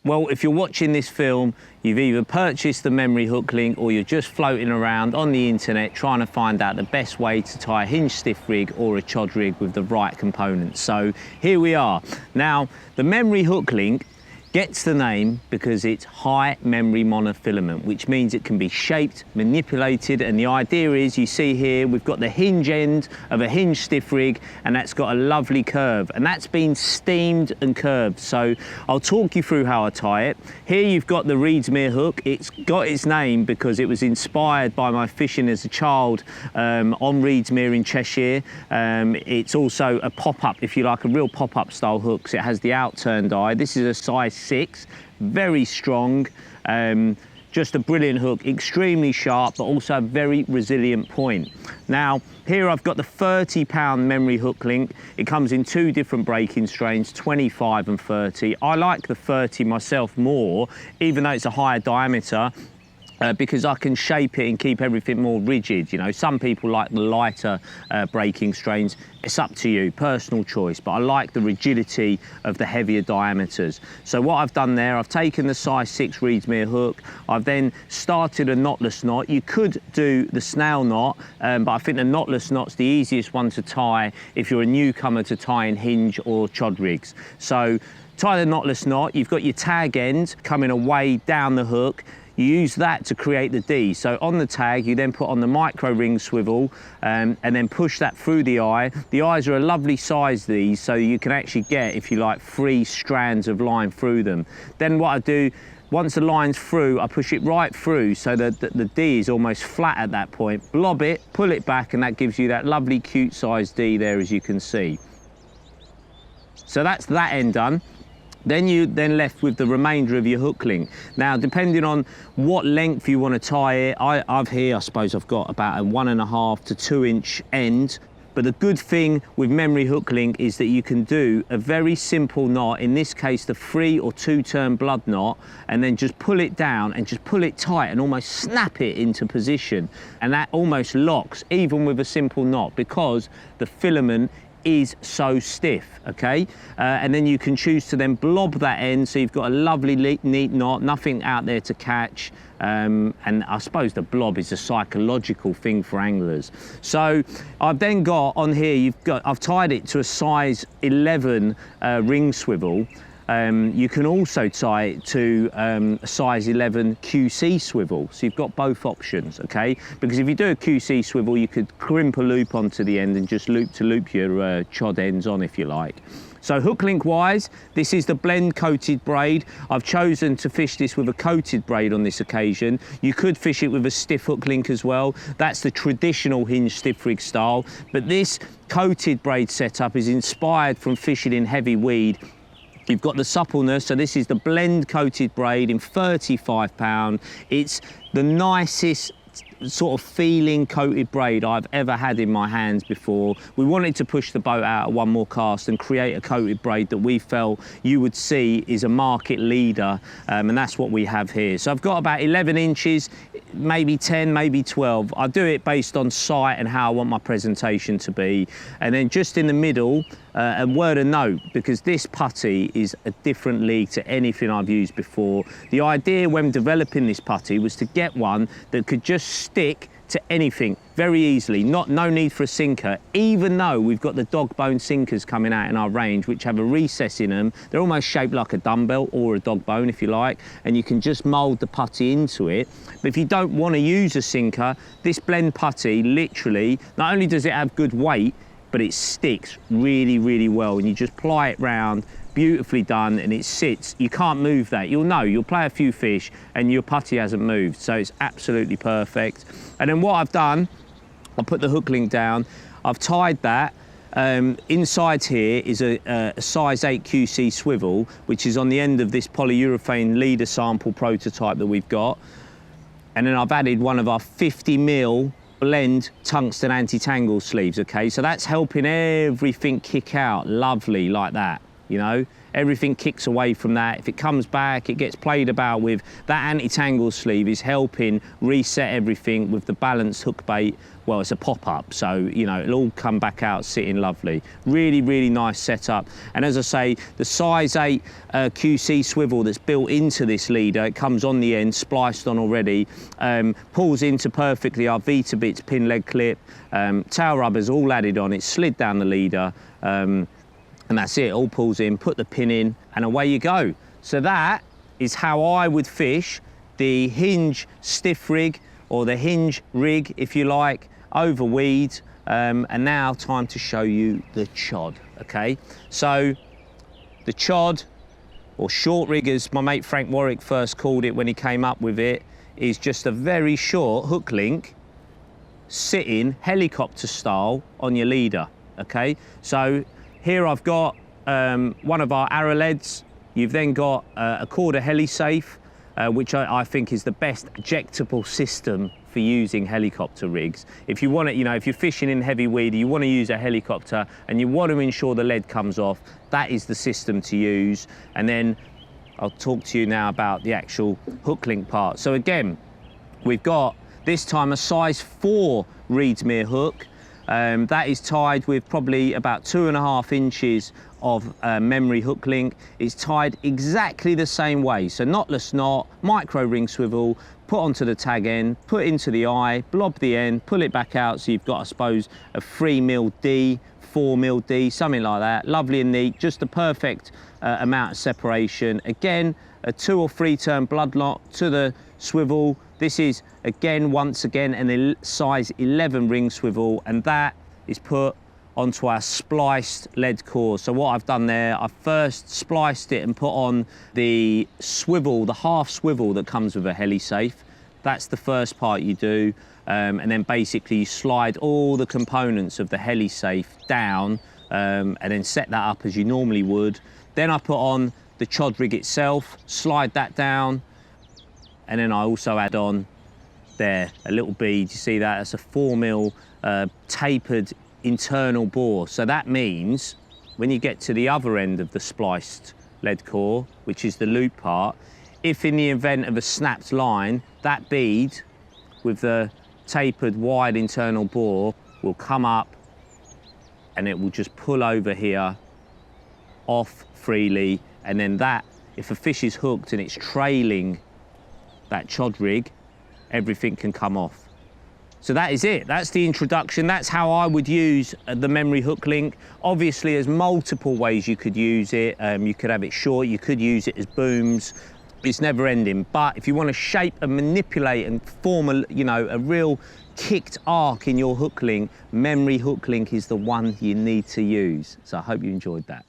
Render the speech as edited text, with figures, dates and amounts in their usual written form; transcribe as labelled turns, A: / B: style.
A: Well, if you're watching this film, you've either purchased the memory hook link or you're just floating around on the internet trying to find out the best way to tie a hinge stiff rig or a chod rig with the right components. So here we are. Now, the memory hook link gets the name because it's high memory monofilament, which means it can be shaped, manipulated, and the idea is, you see here, we've got the hinge end of a hinge stiff rig, and that's got a lovely curve, and that's been steamed and curved. So I'll talk you through how I tie it. Here you've got the Reedsmere hook. It's got its name because it was inspired by my fishing as a child on Reedsmere in Cheshire. It's also a pop-up, if you like, a real pop-up style hook, so it has the outturned eye. This is a size 6, very strong, just a brilliant hook, extremely sharp, but also a very resilient point. Now, here I've got the 30-pound memory hook link. It comes in 2 different breaking strains, 25 and 30. I like the 30 myself more, even though it's a higher diameter, because I can shape it and keep everything more rigid. You know, some people like the lighter breaking strains. It's up to you, personal choice, but I like the rigidity of the heavier diameters. So what I've done there, I've taken the size 6 Reedsmere hook, I've then started a knotless knot. You could do the snail knot, but I think the knotless knot's the easiest one to tie if you're a newcomer to tying hinge or chod rigs. So tie the knotless knot, you've got your tag end coming away down the hook. You use that to create the D. So on the tag, you then put on the micro ring swivel and then push that through the eye. The eyes are a lovely size, these, so you can actually get, if you like, 3 strands of line through them. Then what I do, once the line's through, I push it right through so that the D is almost flat at that point. Blob it, pull it back, and that gives you that lovely cute size D there, as you can see. So that's that end done. Then you left with the remainder of your hook link. Now, depending on what length you want to tie it, I suppose I've got about a 1.5 to 2 inch end. But the good thing with memory hook link is that you can do a very simple knot, in this case the 3 or 2 turn blood knot, and then just pull it down and just pull it tight and almost snap it into position. And that almost locks, even with a simple knot, because the filament is so stiff, okay? And then you can choose to then blob that end, so you've got a lovely neat knot, nothing out there to catch. And I suppose the blob is a psychological thing for anglers. So I've then got on here, I've tied it to a size 11 ring swivel. You can also tie it to a size 11 QC swivel, so you've got both options, okay? Because if you do a QC swivel, you could crimp a loop onto the end and just loop to loop your chod ends on, if you like. So hook link wise, this is the blend coated braid. I've chosen to fish this with a coated braid on this occasion. You could fish it with a stiff hook link as well. That's the traditional hinge stiff rig style, but this coated braid setup is inspired from fishing in heavy weed. You've got the suppleness, so this is the blend coated braid in 35 pound. It's the nicest sort of feeling coated braid I've ever had in my hands before. We wanted to push the boat out at one more cast and create a coated braid that we felt you would see is a market leader, and that's what we have here. So I've got about 11 inches, maybe 10, maybe 12. I do it based on sight and how I want my presentation to be. And then just in the middle, a word of note, because this putty is a different league to anything I've used before. The idea when developing this putty was to get one that could just stick to anything very easily, no need for a sinker, even though we've got the dog bone sinkers coming out in our range, which have a recess in them. They're almost shaped like a dumbbell or a dog bone, if you like, and you can just mold the putty into it. But if you don't want to use a sinker, this blend putty, literally, not only does it have good weight, but it sticks really, really well, and you just ply it round, beautifully done, and it sits. You can't move that. You'll play a few fish and your putty hasn't moved, so it's absolutely perfect. And then what I've done, I'll put the hook link down, I've tied that. Inside here is a size 8 QC swivel, which is on the end of this polyurethane leader sample prototype that we've got. And then I've added one of our 50mm blend tungsten anti-tangle sleeves, okay? So that's helping everything kick out lovely like that. you know. Everything kicks away from that. If it comes back, it gets played about with. That anti-tangle sleeve is helping reset everything with the balanced hook bait. Well, it's a pop-up, so, you know, it'll all come back out sitting lovely. Really, really nice setup. And as I say, the size 8 QC swivel that's built into this leader, it comes on the end, spliced on already, pulls into perfectly our Vitabits pin leg clip, tail rubbers all added on, it's slid down the leader, and that's it, all pulls in, put the pin in, and away you go. So that is how I would fish the Hinge stiff rig, or the Hinge rig, if you like, over weed. And now time to show you the chod, okay? So the chod, or short rig as my mate Frank Warwick first called it when he came up with it, is just a very short hook link sitting helicopter style on your leader, okay? So here I've got one of our Arrowleads. You've then got a Korda HeliSafe, which I think is the best ejectable system for using helicopter rigs. If you want it, you know, if you're fishing in heavy weed, you want to use a helicopter and you want to ensure the lead comes off, that is the system to use. And then I'll talk to you now about the actual hook link part. So again, we've got this time a size 4 Reedsmere hook. That is tied with probably about 2.5 inches of memory hook link. It's tied exactly the same way. So knotless knot, micro ring swivel, put onto the tag end, put into the eye, blob the end, pull it back out. So you've got, I suppose, a 3mm D, 4mm D, something like that. Lovely and neat, just the perfect amount of separation. Again, a 2 or 3 turn blood lock to the swivel. This is, again, once again, a size 11 ring swivel, and that is put onto our spliced lead core. So what I've done there, I've first spliced it and put on the swivel, the half swivel that comes with a HeliSafe. That's the first part you do. And then basically you slide all the components of the HeliSafe down and then set that up as you normally would. Then I put on the chod rig itself, slide that down, and then I also add on there a little bead. You see that? That's a 4mm tapered internal bore. So that means when you get to the other end of the spliced lead core, which is the loop part, if in the event of a snapped line, that bead with the tapered wide internal bore will come up and it will just pull over here off freely. And then that, if a fish is hooked and it's trailing that chod rig, everything can come off. So that is it. That's the introduction. That's how I would use the memory hook link. Obviously, there's multiple ways you could use it. You could have it short, you could use it as booms. It's never ending. But if you want to shape and manipulate and form a, you know, a real kicked arc in your hook link, memory hook link is the one you need to use. So I hope you enjoyed that.